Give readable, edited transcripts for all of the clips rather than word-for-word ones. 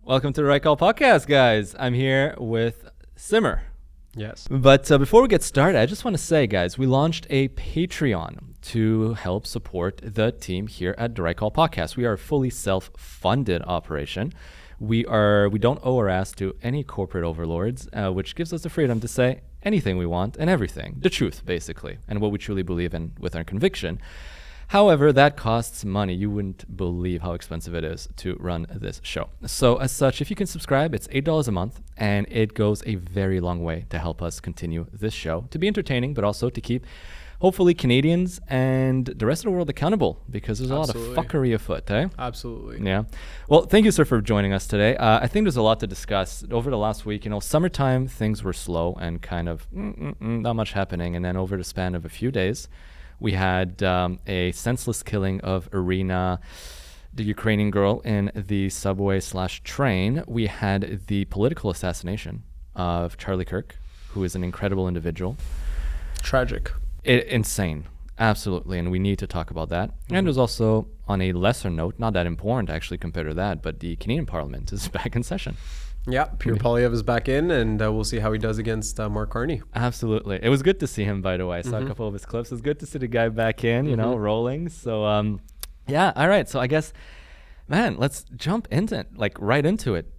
Welcome to the Right Call Podcast, guys. I'm here with Simar. Yes. But before we get started, I just want to say, guys, we launched a Patreon to help support the team here at the Right Call Podcast. We are a fully self-funded operation. We don't owe our ass to any corporate overlords, which gives us the freedom to say anything we want and everything. The truth, basically, and what we truly believe in with our conviction. However, that costs money. You wouldn't believe how expensive it is to run this show. So as such, if you can subscribe, it's $8 a month, and it goes a very long way to help us continue this show, to be entertaining, but also to keep, hopefully, Canadians and the rest of the world accountable, because there's a lot of fuckery afoot, eh? Absolutely. Yeah. Well, thank you, sir, for joining us today. I think there's a lot to discuss. Over the last week, summertime, things were slow and kind of not much happening. And then over the span of a few days, we had a senseless killing of Irina, the Ukrainian girl, in the subway/train. We had the political assassination of Charlie Kirk, who is an incredible individual. Tragic. Insane. Absolutely. And we need to talk about that. Mm-hmm. And there's also, on a lesser note, not that important actually compared to that, but the Canadian Parliament is back in session. Yeah, Pierre Poilievre is back in, and we'll see how he does against Mark Carney. Absolutely. It was good to see him, by the way. I saw a couple of his clips. It was good to see the guy back in, rolling. So, yeah, all right. So I guess, man, let's jump into it, right into it.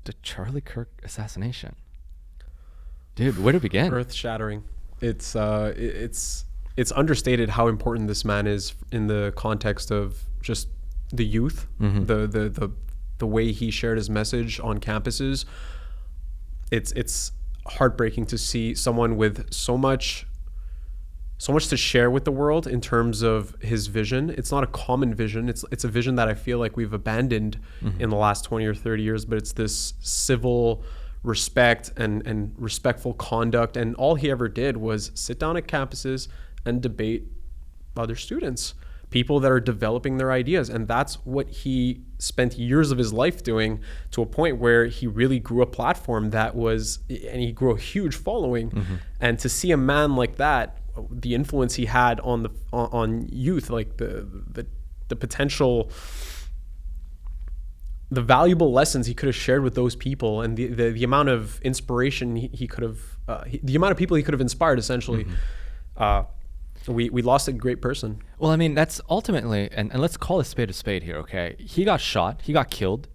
The Charlie Kirk assassination. Dude, where to begin? Earth-shattering. It's understated how important this man is in the context of just the youth, the way he shared his message on campuses. It's heartbreaking to see someone with so much to share with the world in terms of his vision. It's not a common vision. It's a vision that I feel like we've abandoned in the last 20 or 30 years, but it's this civil respect and respectful conduct. And all he ever did was sit down at campuses and debate other students, people that are developing their ideas. And that's what he spent years of his life doing, to a point where he really grew a platform and he grew a huge following. And to see a man like that, the influence he had on youth, like the potential, the valuable lessons he could have shared with those people, and the amount of inspiration he could have, the amount of people he could have inspired, essentially. We lost a great person. Well, I mean, that's ultimately, and let's call a spade here, okay? He got shot, he got killed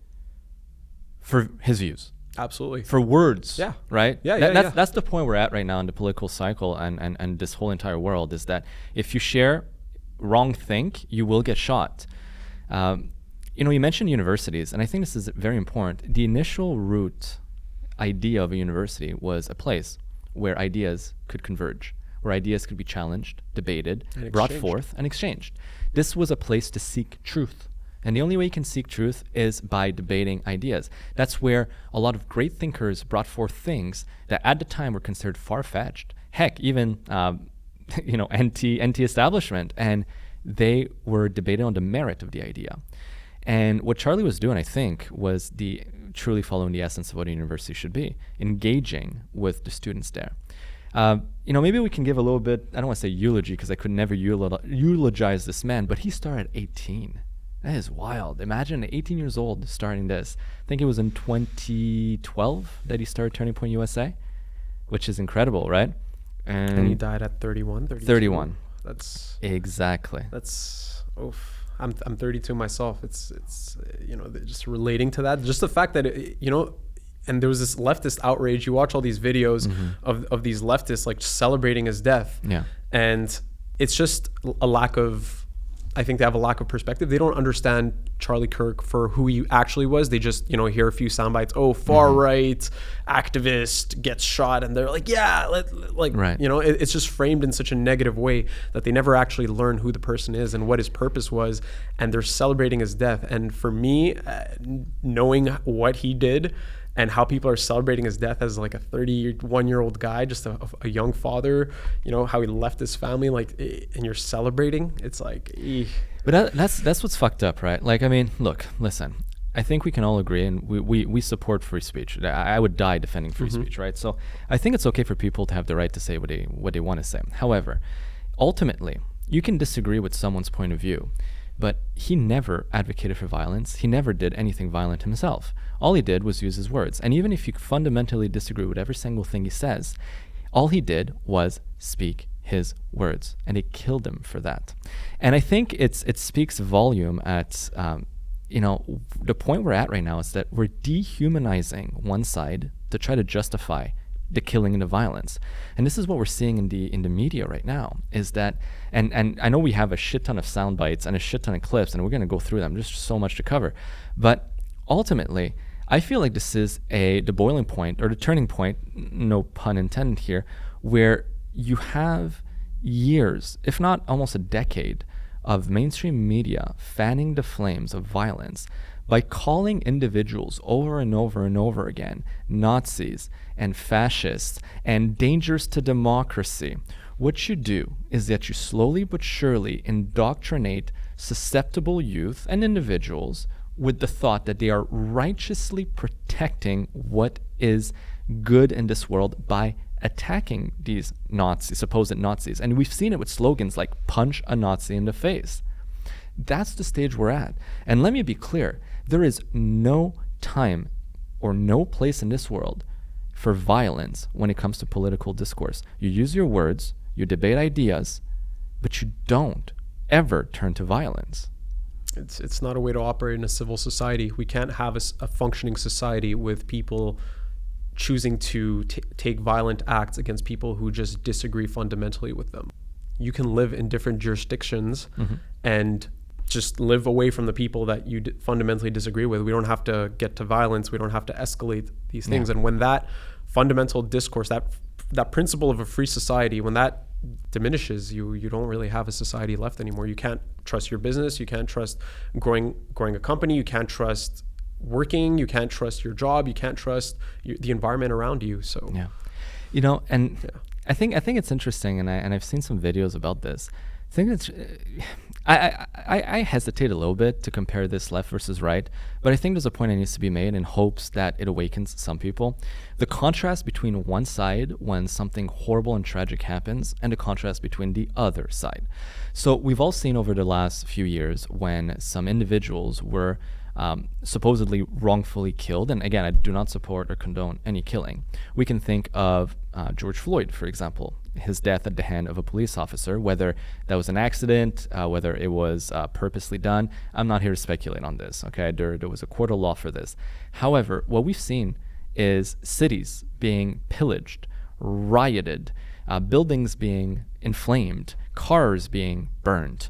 for his views. Absolutely. For words. Yeah. Right? Yeah. That's the point we're at right now in the political cycle and this whole entire world, is that if you share wrong think, you will get shot. You mentioned universities, and I think this is very important. The initial root idea of a university was a place where ideas could converge, where ideas could be challenged, debated, brought forth, and exchanged. This was a place to seek truth. And the only way you can seek truth is by debating ideas. That's where a lot of great thinkers brought forth things that at the time were considered far-fetched. Heck, even anti-establishment. And they were debated on the merit of the idea. And what Charlie was doing, I think, was truly following the essence of what a university should be, engaging with the students there. Maybe we can give a little bit, I don't want to say eulogy, because I could never eulogize this man, but he started at 18. That is wild. Imagine 18 years old starting this. I think it was in 2012 that he started Turning Point USA, which is incredible, right? And he died at 31, 32. 31. That's exactly. That's oof. I'm 32 myself. It's just relating to that, just the fact that and there was this leftist outrage. You watch all these videos of these leftists celebrating his death. Yeah. And it's just a lack of, I think they have a lack of perspective. They don't understand Charlie Kirk for who he actually was. They just, hear a few sound bites. Oh, far right activist gets shot. And they're like, yeah, right. It's just framed in such a negative way that they never actually learn who the person is and what his purpose was. And they're celebrating his death. And for me, knowing what he did and how people are celebrating his death as like a 31-year-old guy, just a young father, how he left his family, and you're celebrating, it's like, eeh. But that's what's fucked up, right? Look, listen, I think we can all agree, and we support free speech. I would die defending free speech, right? So I think it's okay for people to have the right to say what they want to say. However, ultimately, you can disagree with someone's point of view, but he never advocated for violence. He never did anything violent himself. All he did was use his words. And even if you fundamentally disagree with every single thing he says, all he did was speak his words, and it killed him for that. And I think it speaks volume at the point we're at right now is that we're dehumanizing one side to try to justify the killing and the violence. And this is what we're seeing in the media right now, is that, and I know we have a shit ton of sound bites and a shit ton of clips, and we're going to go through them. There's just so much to cover. But ultimately, I feel like this is the boiling point, or the turning point, no pun intended here, where you have years, if not almost a decade, of mainstream media fanning the flames of violence by calling individuals over and over and over again Nazis and fascists and dangers to democracy. What you do is that you slowly but surely indoctrinate susceptible youth and individuals with the thought that they are righteously protecting what is good in this world by attacking these Nazis, supposed Nazis. And we've seen it with slogans like punch a Nazi in the face. That's the stage we're at. And let me be clear, there is no time or no place in this world for violence when it comes to political discourse. You use your words, you debate ideas, but you don't ever turn to violence. It's not a way to operate in a civil society. We can't have a functioning society with people choosing to take violent acts against people who just disagree fundamentally with them. You can live in different jurisdictions and just live away from the people that you fundamentally disagree with. We don't have to get to violence. We don't have to escalate these things. And when that fundamental discourse, that principle of a free society, when that diminishes, you don't really have a society left anymore. You can't trust your business. You can't trust growing a company. You can't trust working. You can't trust your job. You can't trust the environment around you. So I think it's interesting, and I've seen some videos about this. I think it's I hesitate a little bit to compare this left versus right, but I think there's a point that needs to be made in hopes that it awakens some people. The contrast between one side when something horrible and tragic happens, and the contrast between the other side. So we've all seen over the last few years when some individuals were supposedly wrongfully killed. And again, I do not support or condone any killing. We can think of George Floyd, for example, his death at the hand of a police officer, whether that was an accident, whether it was purposely done. I'm not here to speculate on this, okay? There was a court of law for this. However, what we've seen is cities being pillaged, rioted, buildings being inflamed, cars being burned,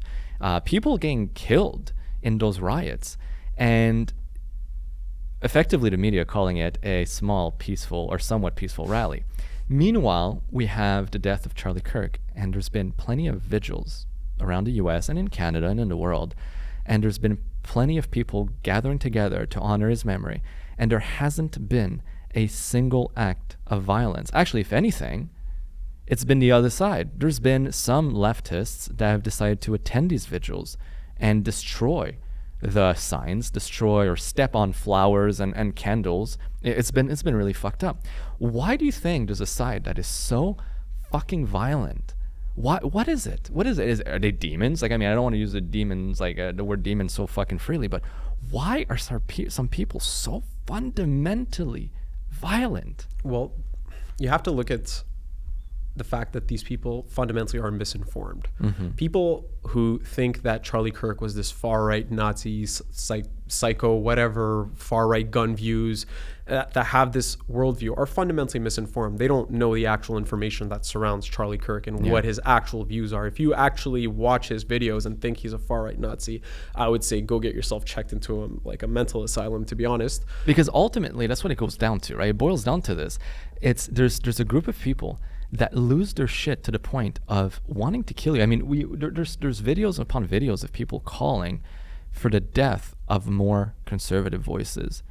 people getting killed in those riots. And effectively the media calling it a small, peaceful, or somewhat peaceful rally. Meanwhile, we have the death of Charlie Kirk, and there's been plenty of vigils around the US and in Canada and in the world, and there's been plenty of people gathering together to honor his memory, and there hasn't been a single act of violence. Actually, if anything, it's been the other side. There's been some leftists that have decided to attend these vigils and destroy the signs, destroy or step on flowers and candles. It's been really fucked up. Why do you think there's a side that is so fucking violent? What is it? What is it? Are they demons? Like, I mean, I don't want to use the demons, like the word demon so fucking freely, but why are some people so fundamentally violent? Well, you have to look at the fact that these people fundamentally are misinformed. People who think that Charlie Kirk was this far-right Nazi, psycho, whatever, far-right gun views, that have this worldview are fundamentally misinformed. They don't know the actual information that surrounds Charlie Kirk and what his actual views are. If you actually watch his videos and think he's a far-right Nazi, I would say go get yourself checked into a mental asylum, to be honest. Because ultimately, that's what it goes down to, right? It boils down to this. There's a group of people that lose their shit to the point of wanting to kill you. I mean, there's videos upon videos of people calling for the death of more conservative voices,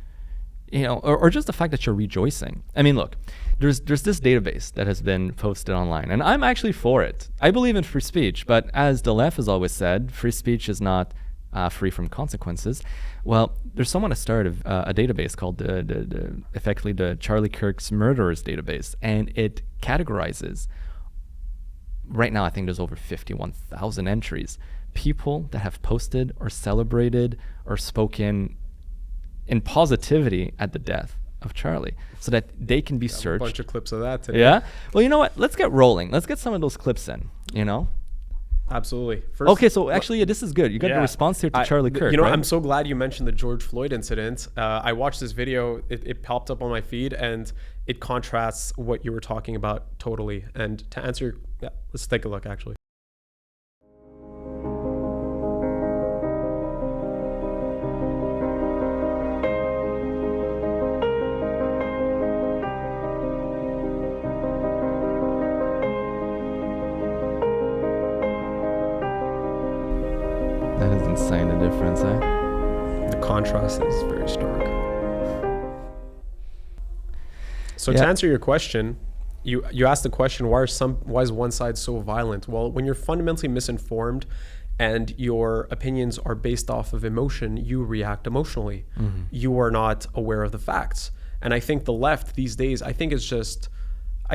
or just the fact that you're rejoicing. I mean, look, there's this database that has been posted online, and I'm actually for it. I believe in free speech, but as the left has always said, free speech is not free from consequences. Well, there's someone that started a database called effectively the Charlie Kirk's murderers database, and it categorizes, right now I think there's over 51,000 entries, people that have posted or celebrated or spoken in positivity at the death of Charlie so that they can be searched. A bunch of clips of that today. Yeah? Well, you know what? Let's get rolling. Let's get some of those clips in, you know? Absolutely. Okay, so actually, this is good. You got the response here to Charlie Kirk, You know, right? I'm so glad you mentioned the George Floyd incident. I watched this video. It popped up on my feed, and it contrasts what you were talking about totally. And to answer, let's take a look, actually. That is insane, the difference, eh? The contrast is very stark. So to answer your question, you asked the question, why is one side so violent? Well, when you're fundamentally misinformed and your opinions are based off of emotion, you react emotionally. Mm-hmm. You are not aware of the facts. And I think the left these days, I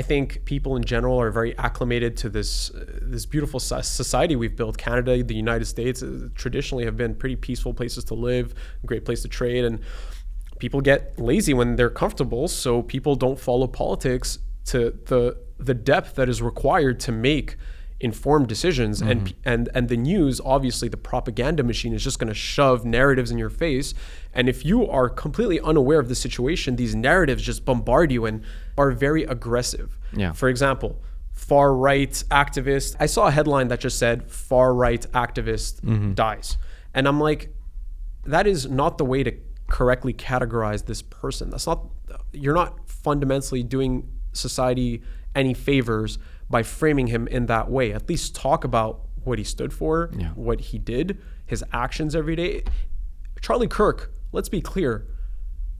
think people in general are very acclimated to this beautiful society we've built. Canada, the United States traditionally have been pretty peaceful places to live, great place to trade, and people get lazy when they're comfortable, so people don't follow politics to the depth that is required to make informed decisions. Mm-hmm. and the news, obviously the propaganda machine, is just going to shove narratives in your face, and if you are completely unaware of the situation, these narratives just bombard you and are very aggressive. For example, far right activist, I saw a headline that just said far right activist dies, and I'm like, that is not the way to correctly categorize this person. You're not fundamentally doing society any favors by framing him in that way. At least talk about what he stood for, what he did, his actions every day. Charlie Kirk, let's be clear,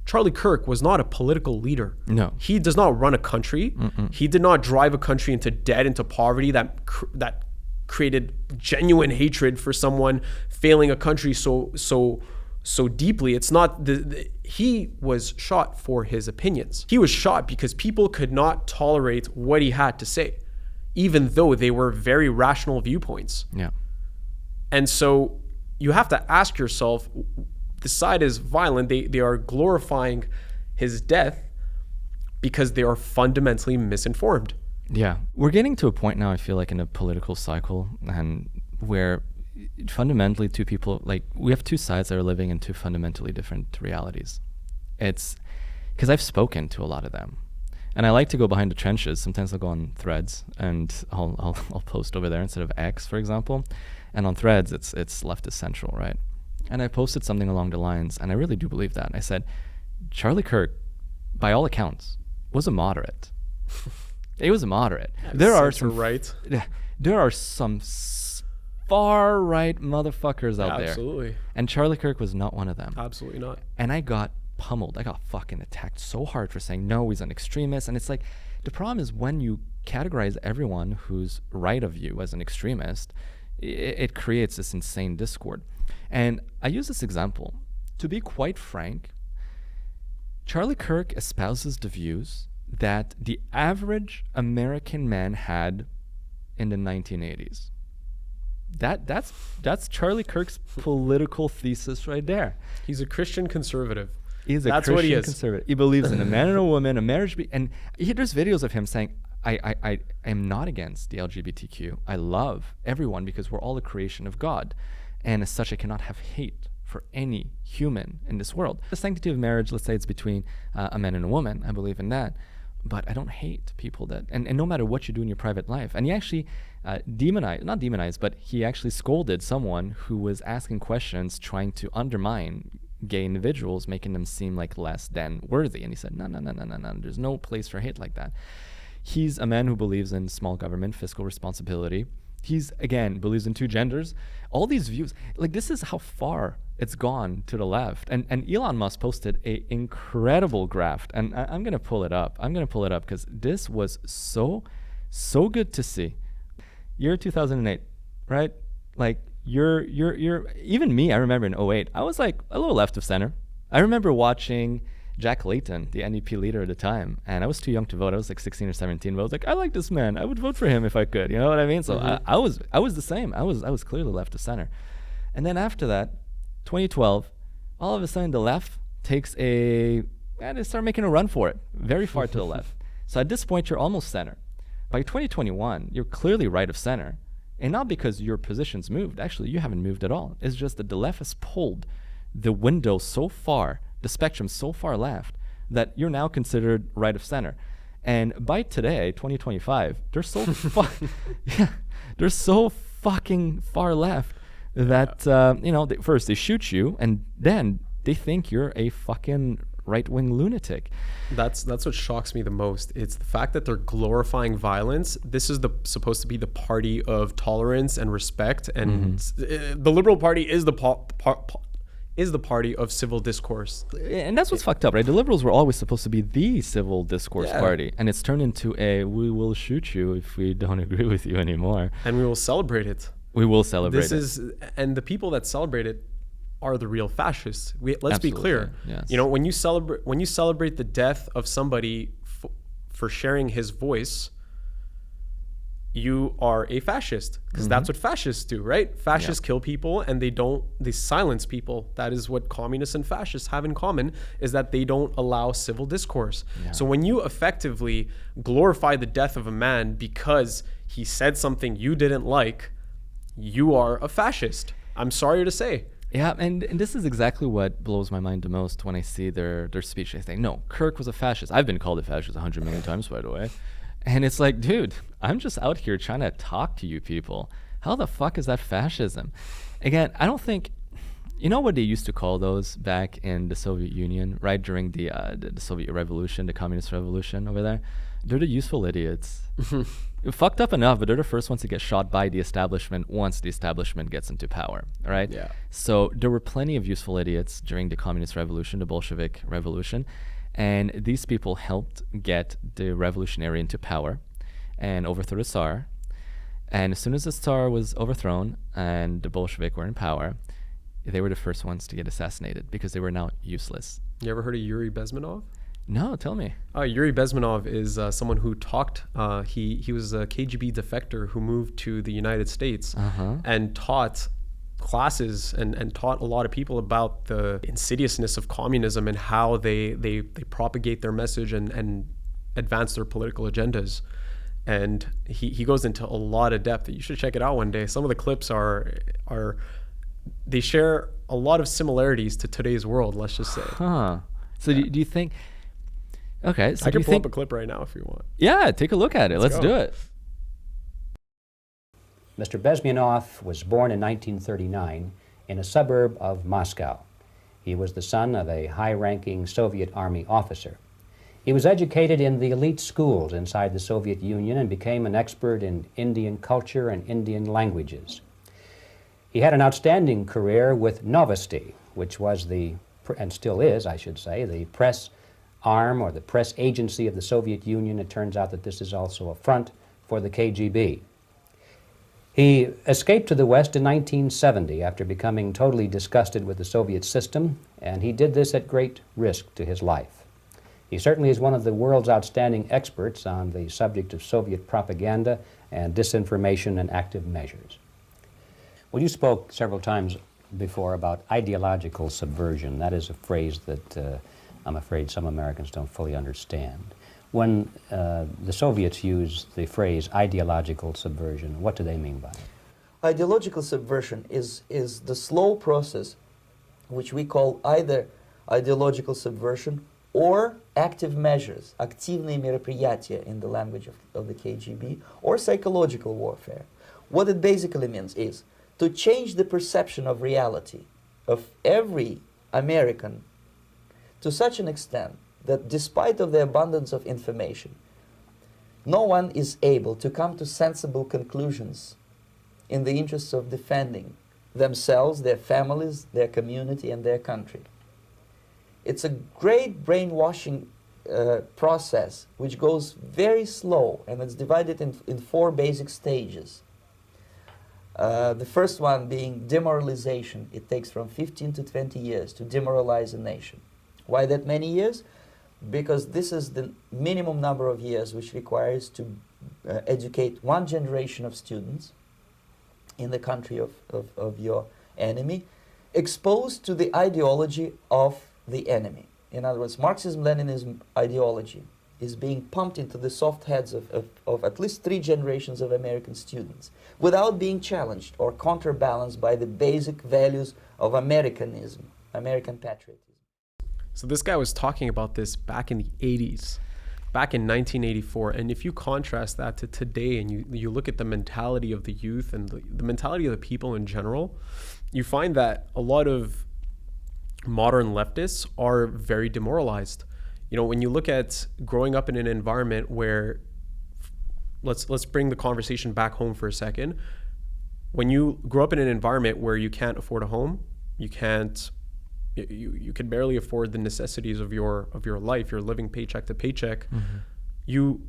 Charlie Kirk was not a political leader. No. He does not run a country. Mm-mm. He did not drive a country into debt, into poverty that created genuine hatred for someone failing a country so deeply. It's not he was shot for his opinions. He was shot because people could not tolerate what he had to say, even though they were very rational viewpoints. Yeah. And so you have to ask yourself, the side is violent. They are glorifying his death because they are fundamentally misinformed. Yeah. We're getting to a point now, I feel like, in a political cycle, and where fundamentally two people, like, we have two sides that are living in two fundamentally different realities. It's because I've spoken to a lot of them, and I like to go behind the trenches. Sometimes I'll go on Threads and I'll post over there instead of X, for example. And on Threads, it's leftist central, right? And I posted something along the lines, and I really do believe that. I said, Charlie Kirk, by all accounts, was a moderate. He was a moderate. There are some far right motherfuckers out there. Absolutely. And Charlie Kirk was not one of them. Absolutely not. And I got pummeled. I got fucking attacked so hard for saying, no, he's an extremist. And it's like, the problem is when you categorize everyone who's right of you as an extremist, it creates this insane discord. And I use this example. To be quite frank, Charlie Kirk espouses the views that the average American man had in the 1980s. That's Charlie Kirk's political thesis right there. He's a Christian conservative. That's what he is. Conservative. He believes in a man and a woman, a marriage. And there's videos of him saying, I am not against the LGBTQ. I love everyone because we're all a creation of God. And as such, I cannot have hate for any human in this world. The sanctity of marriage, let's say it's between a man and a woman. I believe in that. But I don't hate people that, and no matter what you do in your private life. And he actually he actually scolded someone who was asking questions trying to undermine gay individuals, making them seem like less than worthy. And he said, no, there's no place for hate like that. He's a man who believes in small government, fiscal responsibility. He's, again, believes in two genders. All these views, like, this is how far it's gone to the left. And Elon Musk posted a incredible graph, and I'm going to pull it up. Because this was so good to see. Year 2008, right? Like, you're even me, I remember in 2008, I was like a little left of center. I remember watching Jack Layton, the NDP leader at the time, and I was too young to vote. I was like 16 or 17, but I was like, I like this man. I would vote for him if I could. You know what I mean? So I was the same. I was clearly left of center. And then after that, 2012, all of a sudden the left they start making a run for it, very far to the left. So at this point, you're almost center. By 2021, you're clearly right of center. And not because your position's moved. Actually, you haven't moved at all. It's just that the left has pulled the window so far, the spectrum so far left, that you're now considered right of center. And by today, 2025, they're so they're so fucking far left that first they shoot you, and then they think you're a fucking right-wing lunatic. That's what shocks me the most. It's the fact that they're glorifying violence. This is supposed to be the party of tolerance and respect, and the Liberal Party is the party of civil discourse. And that's what's fucked up, right? The Liberals were always supposed to be the civil discourse party, and it's turned into a we will shoot you if we don't agree with you anymore. And we will celebrate it. We will celebrate And the people that celebrate it are the real fascists. Let's be clear. Yes. When you celebrate the death of somebody for sharing his voice, you are a fascist, because that's what fascists do, right? Fascists kill people, and they silence people. That is what communists and fascists have in common, is that they don't allow civil discourse. So when you effectively glorify the death of a man because he said something you didn't like, you are a fascist. I'm sorry to say. Yeah, and this is exactly what blows my mind the most when I see their speech. They say, no, Kirk was a fascist. I've been called a fascist 100 million times, by the way. And it's like, dude, I'm just out here trying to talk to you people. How the fuck is that fascism? Again, I don't think, you know what they used to call those back in the Soviet Union, right? During the Soviet Revolution, the Communist Revolution over there? They're the useful idiots. Fucked up enough, but they're the first ones to get shot by the establishment once the establishment gets into power, right? Yeah. So there were plenty of useful idiots during the Communist Revolution, the Bolshevik Revolution, and these people helped get the revolutionary into power and overthrow the Tsar. And as soon as the Tsar was overthrown and the Bolshevik were in power, they were the first ones to get assassinated because they were now useless. You ever heard of Yuri Bezmenov? No, tell me. Yuri Bezmenov is someone who talked. He was a KGB defector who moved to the United States and taught classes and taught a lot of people about the insidiousness of communism and how they propagate their message and advance their political agendas. And he goes into a lot of depth. You should check it out one day. Some of the clips they share a lot of similarities to today's world, let's just say. So do you think... Okay, so I can pull up a clip right now if you want. Yeah, take a look at it. Let's do it. Mr. Bezmenov was born in 1939 in a suburb of Moscow. He was the son of a high-ranking Soviet Army officer. He was educated in the elite schools inside the Soviet Union and became an expert in Indian culture and Indian languages. He had an outstanding career with Novosti, which was and still is, I should say, the press arm or the press agency of the Soviet Union. It turns out that this is also a front for the KGB. He escaped to the West in 1970 after becoming totally disgusted with the Soviet system, and he did this at great risk to his life. He certainly is one of the world's outstanding experts on the subject of Soviet propaganda and disinformation and active measures. Well, you spoke several times before about ideological subversion. That is a phrase that I'm afraid some Americans don't fully understand. When the Soviets use the phrase ideological subversion, what do they mean by it? Ideological subversion is the slow process which we call either ideological subversion or active measures, активные мероприятия in the language of the KGB, or psychological warfare. What it basically means is to change the perception of reality of every American to such an extent that despite of the abundance of information, no one is able to come to sensible conclusions in the interests of defending themselves, their families, their community, and their country. It's a great brainwashing process which goes very slow, and it's divided in 4 basic stages. The first one being demoralization. It takes from 15 to 20 years to demoralize a nation. Why that many years? Because this is the minimum number of years which requires to educate 1 generation of students in the country of your enemy, exposed to the ideology of the enemy. In other words, Marxism-Leninism ideology is being pumped into the soft heads of at least 3 generations of American students without being challenged or counterbalanced by the basic values of Americanism, American patriotism. So this guy was talking about this back in the 80s, back in 1984. And if you contrast that to today and you look at the mentality of the youth and the mentality of the people in general, you find that a lot of modern leftists are very demoralized. You know, when you look at growing up in an environment where, let's bring the conversation back home for a second. When you grow up in an environment where you can't afford a home, you can barely afford the necessities of your life, you're living paycheck to paycheck, you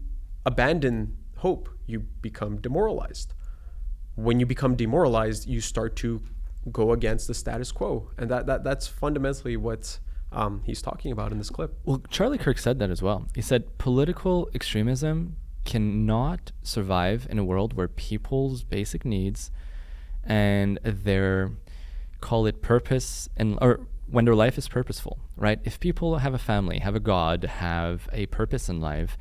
abandon hope, you become demoralized. When you become demoralized, you start to go against the status quo. And that's fundamentally what he's talking about in this clip. Well, Charlie Kirk said that as well. He said political extremism cannot survive in a world where people's basic needs and their, call it purpose, or when their life is purposeful, right? If people have a family, have a God, have a purpose in life,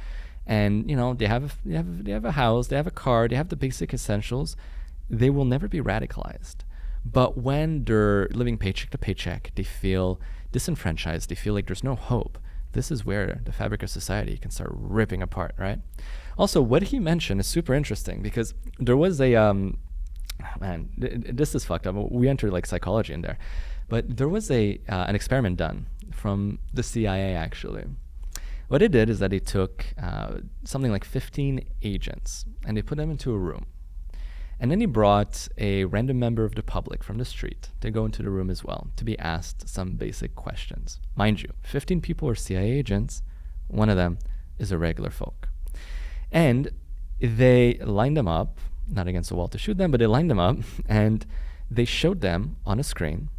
and you know they have a house, they have a car, they have the basic essentials, they will never be radicalized. But when they're living paycheck to paycheck, they feel disenfranchised, they feel like there's no hope. This is where the fabric of society can start ripping apart, right? Also, what he mentioned is super interesting because there was a, this is fucked up. We entered like psychology in there. But there was an experiment done from the CIA, actually. What they did is that they took something like 15 agents and they put them into a room. And then he brought a random member of the public from the street to go into the room as well to be asked some basic questions. Mind you, 15 people are CIA agents. One of them is a regular folk. And they lined them up, not against the wall to shoot them, but they lined them up and they showed them on a screen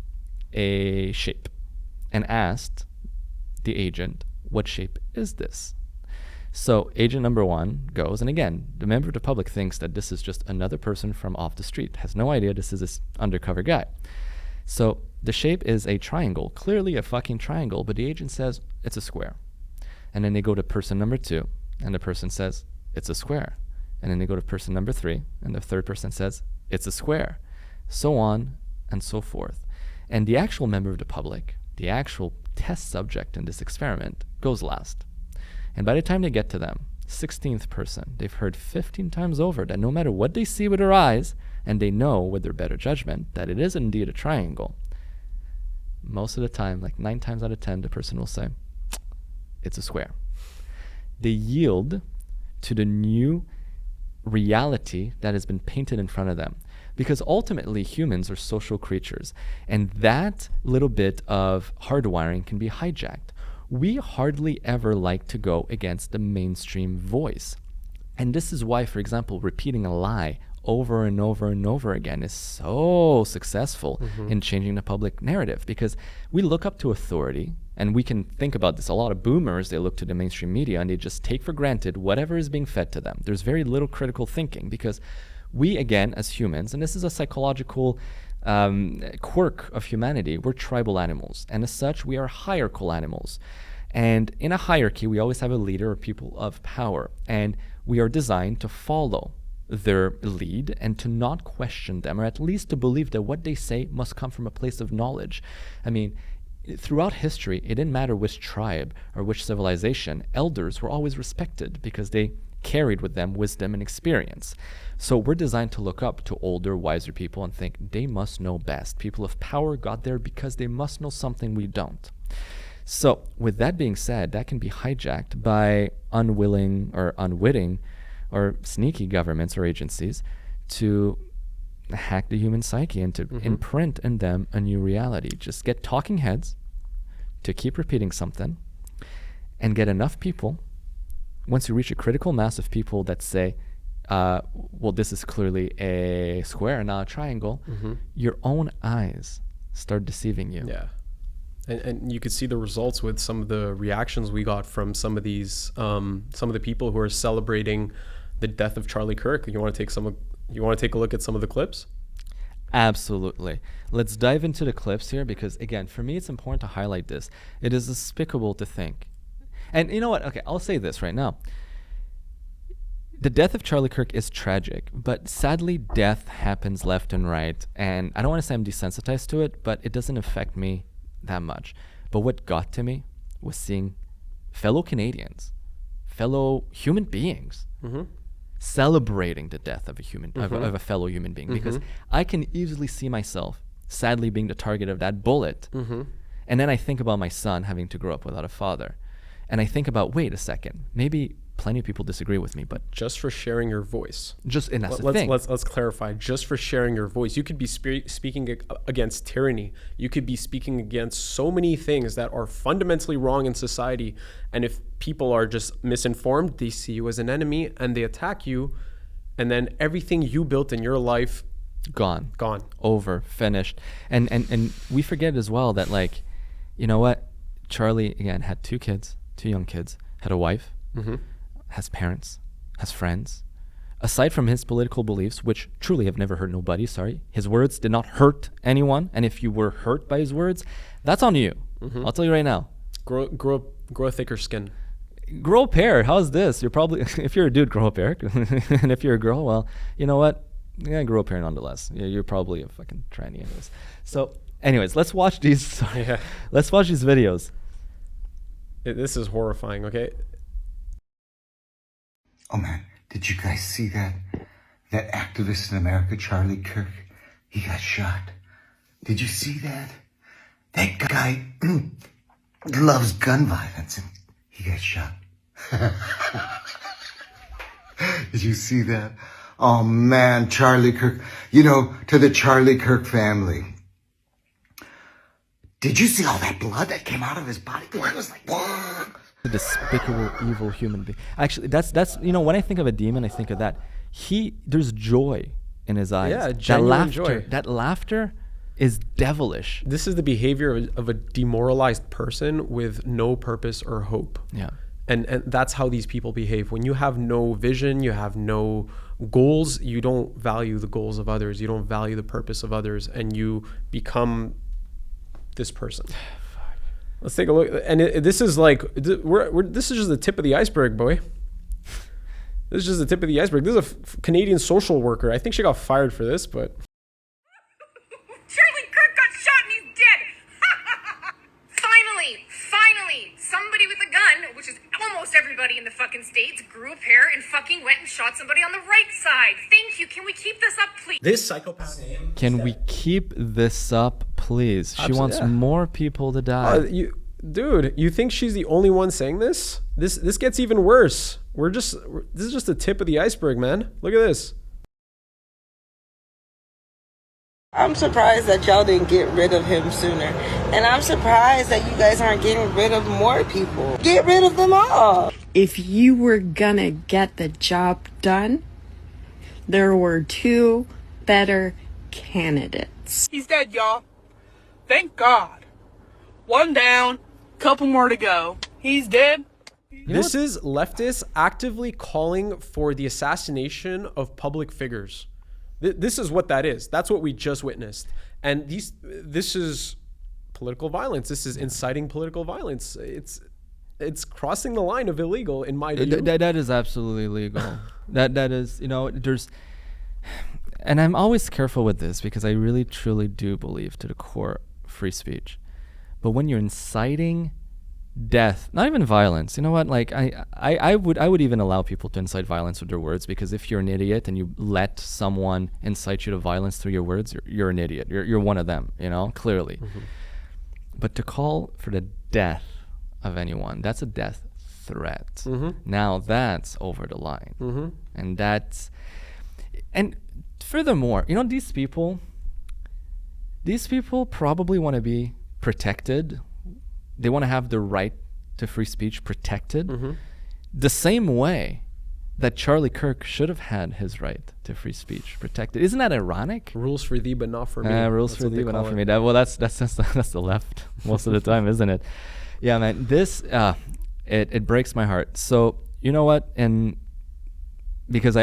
a shape and asked the agent, what shape is this? So agent number 1 goes, and again, the member of the public thinks that this is just another person from off the street, has no idea this is this undercover guy. So the shape is a triangle, clearly a fucking triangle, but the agent says it's a square. And then they go to person number 2, and the person says it's a square. And then they go to person number 3, and the third person says it's a square. So on and so forth. And the actual member of the public, the actual test subject in this experiment, goes last. And by the time they get to them, 16th person, they've heard 15 times over that no matter what they see with their eyes, and they know with their better judgment that it is indeed a triangle, most of the time, like 9 times out of 10, the person will say, it's a square. They yield to the new reality that has been painted in front of them. Because ultimately humans are social creatures, and that little bit of hardwiring can be hijacked. We hardly ever like to go against the mainstream voice. And this is why, for example, repeating a lie over and over and over again is so successful in changing the public narrative, because we look up to authority, and we can think about this. A lot of boomers, they look to the mainstream media and they just take for granted whatever is being fed to them. There's very little critical thinking because we, again, as humans, and this is a psychological quirk of humanity, we're tribal animals. And as such, we are hierarchical animals. And in a hierarchy, we always have a leader or people of power. And we are designed to follow their lead and to not question them, or at least to believe that what they say must come from a place of knowledge. I mean, throughout history, it didn't matter which tribe or which civilization, elders were always respected because they carried with them wisdom and experience. So we're designed to look up to older, wiser people and think they must know best. People of power got there because they must know something we don't. So with that being said, that can be hijacked by unwilling or unwitting or sneaky governments or agencies to hack the human psyche and to imprint in them a new reality. Just get talking heads to keep repeating something and get enough people. Once you reach a critical mass of people that say, well, this is clearly a square and not a triangle, your own eyes start deceiving you. Yeah. And you could see the results with some of the reactions we got from some of these, some of the people who are celebrating the death of Charlie Kirk. You want to take a look at some of the clips? Absolutely. Let's dive into the clips here because, again, for me, it's important to highlight this. It is despicable to think. And you know what? Okay, I'll say this right now. The death of Charlie Kirk is tragic, but sadly, death happens left and right. And I don't want to say I'm desensitized to it, but it doesn't affect me that much. But what got to me was seeing fellow Canadians, fellow human beings, celebrating the death of a human, of a fellow human being, because I can easily see myself sadly being the target of that bullet. And then I think about my son having to grow up without a father. And I think about, wait a second, maybe plenty of people disagree with me, but just for sharing your voice. And that's the thing. Let's clarify. Just for sharing your voice, you could be speaking against tyranny. You could be speaking against so many things that are fundamentally wrong in society. And if people are just misinformed, they see you as an enemy and they attack you, and then everything you built in your life gone, over, finished. And we forget as well that, like, you know what? Charlie again had two young kids, had a wife. Has parents, has friends. Aside from his political beliefs, which truly have never hurt nobody, his words did not hurt anyone. And if you were hurt by his words, that's on you. I'll tell you right now. Grow a thicker skin. Grow a pair. How's this? You're probably, if you're a dude, grow a pair. And if you're a girl, well, you know what? Yeah, grow a pair nonetheless. Yeah, you're probably a fucking tranny anyways. So anyways, let's watch these. Let's watch these videos. This is horrifying, okay? Oh man, did you guys see that activist in America, Charlie Kirk? He got shot. Did you see that? That guy loves gun violence and he got shot. Did you see that? Oh man, Charlie Kirk. You know, to the Charlie Kirk family. Did you see all that blood that came out of his body? It was like, whoa. A despicable, evil human being. Actually, that's you know, when I think of a demon, I think of that. There's joy in his eyes. Yeah, genuine joy. That laughter is devilish. This is the behavior of a demoralized person with no purpose or hope. Yeah. And that's how these people behave. When you have no vision, you have no goals, you don't value the goals of others, you don't value the purpose of others, and you become this person. Let's take a look. And this is like, this is just the tip of the iceberg, boy. This is just the tip of the iceberg. This is a Canadian social worker. I think she got fired for this, but. Charlie Kirk got shot and he's dead. Finally, somebody with a gun, which is almost everybody in the fucking States, grew a pair and fucking went and shot somebody on the right side. Thank you. Can we keep this up, please? This psychopath. Can we keep this up, please? She wants more people to die. Dude, you think she's the only one saying this? This gets even worse. This is just the tip of the iceberg, man. Look at this. I'm surprised that y'all didn't get rid of him sooner. And I'm surprised that you guys aren't getting rid of more people. Get rid of them all. If you were gonna get the job done, there were two better candidates. He's dead, y'all. Thank God. One down, couple more to go. He's dead. This is leftists actively calling for the assassination of public figures. This is what that is. That's what we just witnessed. And this is political violence. This is inciting political violence. It's crossing the line of illegal in my view. That is absolutely illegal. that is, you know, there's, and I'm always careful with this because I really truly do believe to the core free speech. But when you're inciting death, not even violence, you know what, like I would even allow people to incite violence with their words, because if you're an idiot and you let someone incite you to violence through your words, you're an idiot. You're one of them, you know, clearly. But to call for the death of anyone, that's a death threat. Now that's over the line. And furthermore, you know, these people probably want to be protected. They want to have the right to free speech protected, the same way that Charlie Kirk should have had his right to free speach protected. Isn't that ironic? Rules for thee, but not for me. Rules for thee, but not for me. Well, that's the left most of the time, isn't it? Yeah, man. This it breaks my heart. So you know what? And because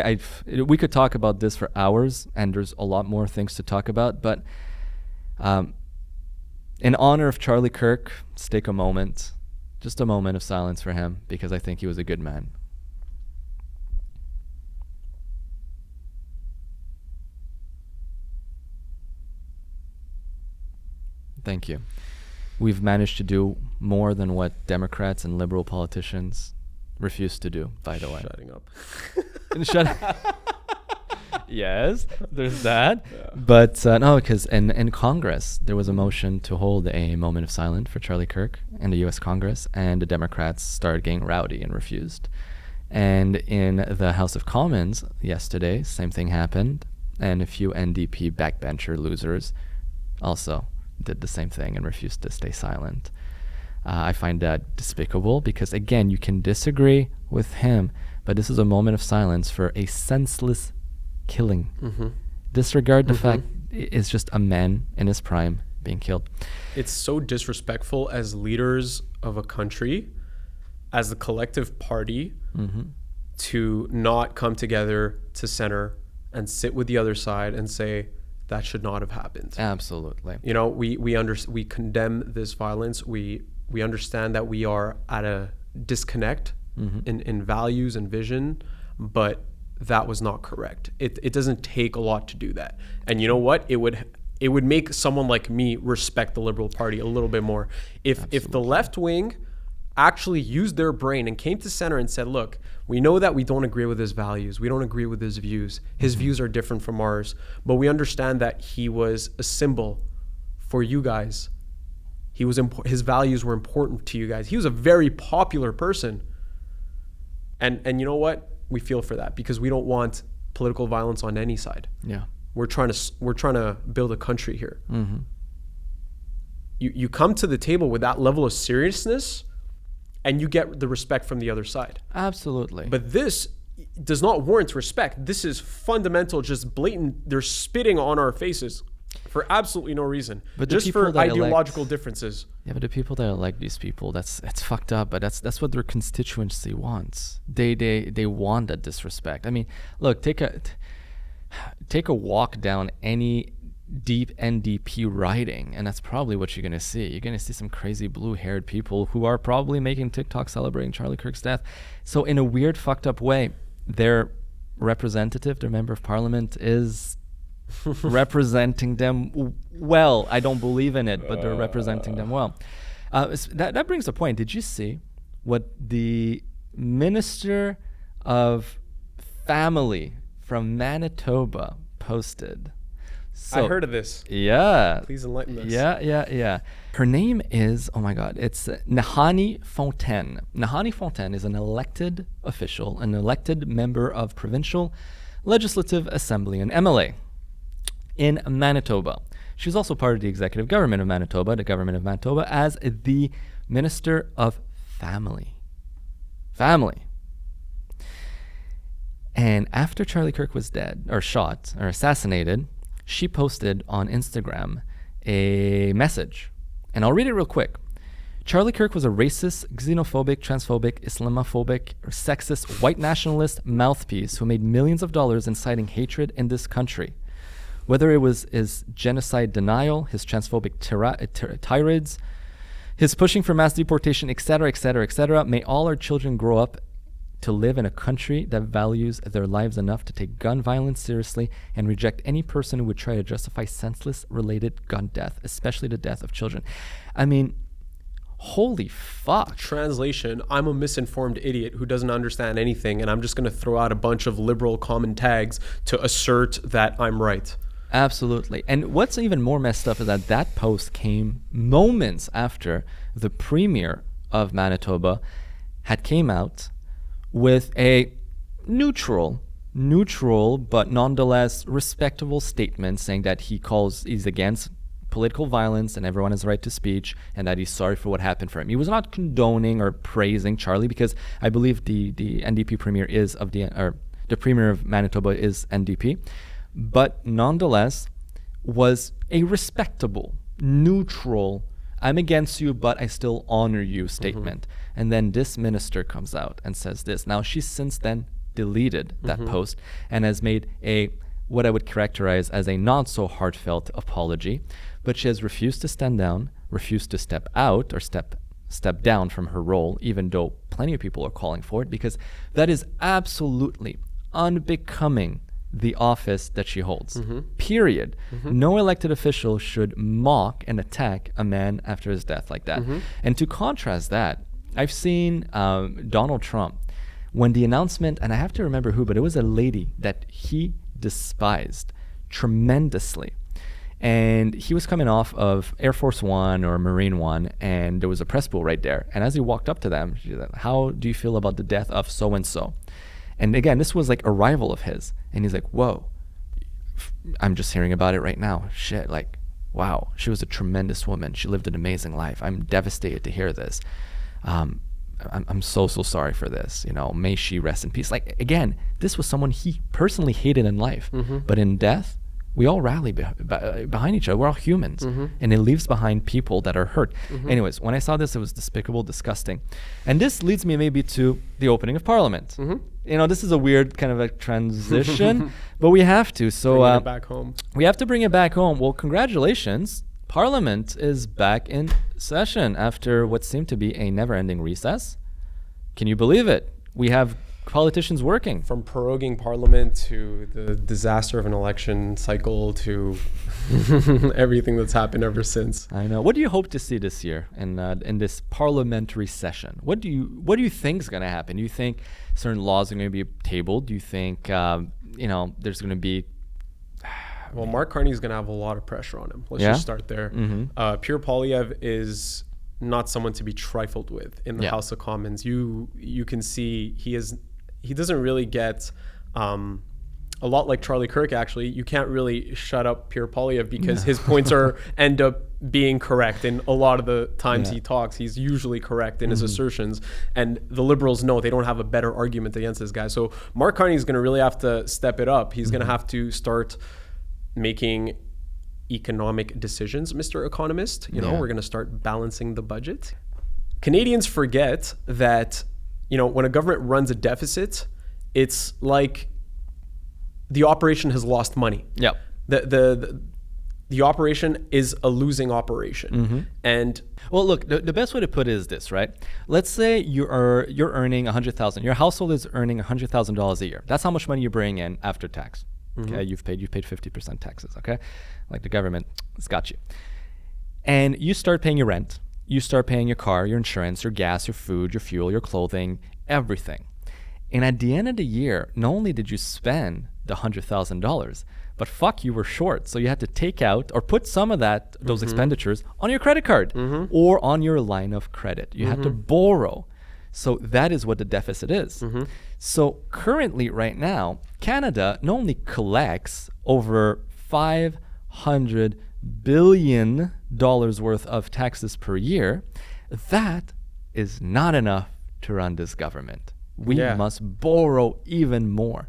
we could talk about this for hours, and there's a lot more things to talk about, but in honor of Charlie Kirk, let's take a moment, just a moment of silence for him, because I think he was a good man. Thank you. We've managed to do more than what Democrats and liberal politicians refuse to do, by the way. Shutting up. Yes, there's that. Yeah. But no, because in Congress, there was a motion to hold a moment of silence for Charlie Kirk in the U.S. Congress, and the Democrats started getting rowdy and refused. And in the House of Commons yesterday, same thing happened, and a few NDP backbencher losers also did the same thing and refused to stay silent. I find that despicable because, again, you can disagree with him, but this is a moment of silence for a senseless killing. Disregard the fact it's just a man in his prime being killed. It's so disrespectful as leaders of a country, as the collective party, to not come together to center and sit with the other side and say, that should not have happened. Absolutely. You know, we condemn this violence. We understand that we are at a disconnect in values and vision, but that was not correct. It doesn't take a lot to do that. And you know what? It would make someone like me respect the Liberal Party a little bit more. If the left wing actually used their brain and came to center and said, look, we know that we don't agree with his values. We don't agree with his views. His views are different from ours. But we understand that he was a symbol for you guys. His values were important to you guys. He was a very popular person. And you know what? We feel for that because we don't want political violence on any side. Yeah. We're trying to build a country here. You come to the table with that level of seriousness, and you get the respect from the other side. Absolutely. But this does not warrant respect. This is fundamental, just blatant. They're spitting on our faces for absolutely no reason. But just for ideological differences. Yeah, but the people that elect these people, it's fucked up. But that's what their constituency wants. They want that disrespect. I mean, look, take a walk down any deep NDP riding, and that's probably what you're going to see. You're going to see some crazy blue-haired people who are probably making TikTok celebrating Charlie Kirk's death. So in a weird, fucked up way, their representative, their member of parliament, is representing them well. I don't believe in it, but they're representing them well. That brings a point. Did you see what the Minister of Family from Manitoba posted? I heard of this. Yeah. Please enlighten us. Yeah. Her name is, oh my God, it's Nahani Fontaine. Nahani Fontaine is an elected official, an elected member of Provincial Legislative Assembly, an MLA, in Manitoba. She's also part of the executive government of Manitoba, the government of Manitoba, as the Minister of Family. And after Charlie Kirk was dead, or shot, or assassinated, she posted on Instagram a message. And I'll read it real quick. Charlie Kirk was a racist, xenophobic, transphobic, Islamophobic, or sexist, white nationalist mouthpiece who made millions of dollars inciting hatred in this country. Whether it was his genocide denial, his transphobic tirades, his pushing for mass deportation, etc., etc., etc., may all our children grow up to live in a country that values their lives enough to take gun violence seriously and reject any person who would try to justify senseless related gun death, especially the death of children. I mean, holy fuck. Translation, I'm a misinformed idiot who doesn't understand anything, and I'm just going to throw out a bunch of liberal common tags to assert that I'm right. Absolutely. And what's even more messed up is that post came moments after the Premier of Manitoba had came out with a neutral but nonetheless respectable statement saying that he's against political violence and everyone has a right to speech, and that he's sorry for what happened for him. He was not condoning or praising Charlie, because I believe the NDP premier the premier of Manitoba is NDP, but nonetheless was a respectable, neutral, I'm against you, but I still honor you statement. And then this minister comes out and says this. Now, she's since then deleted that post and has made what I would characterize as a not so heartfelt apology, but she has refused to stand down, refused to step out or step down from her role, even though plenty of people are calling for it, because that is absolutely unbecoming the office that she holds. Period. No elected official should mock and attack a man after his death like that. And to contrast that, I've seen Donald Trump, when the announcement, and I have to remember who, but it was a lady that he despised tremendously. And he was coming off of Air Force One or Marine One, and there was a press pool right there. And as he walked up to them, she said, "How do you feel about the death of so-and-so?" And again, this was like a rival of his. And he's like, "Whoa, I'm just hearing about it right now. Shit, like, wow, she was a tremendous woman. She lived an amazing life. I'm devastated to hear this. I'm so sorry for this. You know, may she rest in peace." Like, again, this was someone he personally hated in life. But in death, we all rally behind each other. We're all humans. And it leaves behind people that are hurt. Anyways, when I saw this, it was despicable, disgusting. And this leads me maybe to the opening of Parliament. You know, this is a weird kind of a transition, but we have to. So Bringing it back home. We have to bring it back home. Well, congratulations. Parliament is back in session after what seemed to be a never-ending recess. Can you believe it? We have politicians working. From proroguing Parliament to the disaster of an election cycle to everything that's happened ever since. I know. What do you hope to see this year in this parliamentary session? What do you think is going to happen? Do you think certain laws are going to be tabled? Do you think there's going to be? Well, Mark Carney's going to have a lot of pressure on him. Let's just start there. Pierre Poilievre is not someone to be trifled with in the House of Commons. You can see he doesn't really get a lot like Charlie Kirk. Actually, you can't really shut up Pierre Poilievre because his points end up being correct. And a lot of the times he talks, he's usually correct in his assertions. And the Liberals know they don't have a better argument against this guy. So Mark Carney is going to really have to step it up. He's going to have to start making economic decisions, Mr. Economist. You know, we're going to start balancing the budget. Canadians forget that, you know, when a government runs a deficit, it's like the operation has lost money. Yep. The operation is a losing operation. And well, look, the best way to put it is this, right? Let's say you're earning $100,000. Your household is earning $100,000 a year. That's how much money you bring in after tax. Okay, you've paid 50% taxes. Okay, like the government has got you, and you start paying your rent. You start paying your car, your insurance, your gas, your food, your fuel, your clothing, everything. And at the end of the year, not only did you spend the $100,000, but fuck, you were short. So you had to take out or put some of those expenditures on your credit card or on your line of credit. You had to borrow. So that is what the deficit is. So currently, right now, Canada not only collects over $500 billion worth of taxes per year, that is not enough to run this government. We must borrow even more,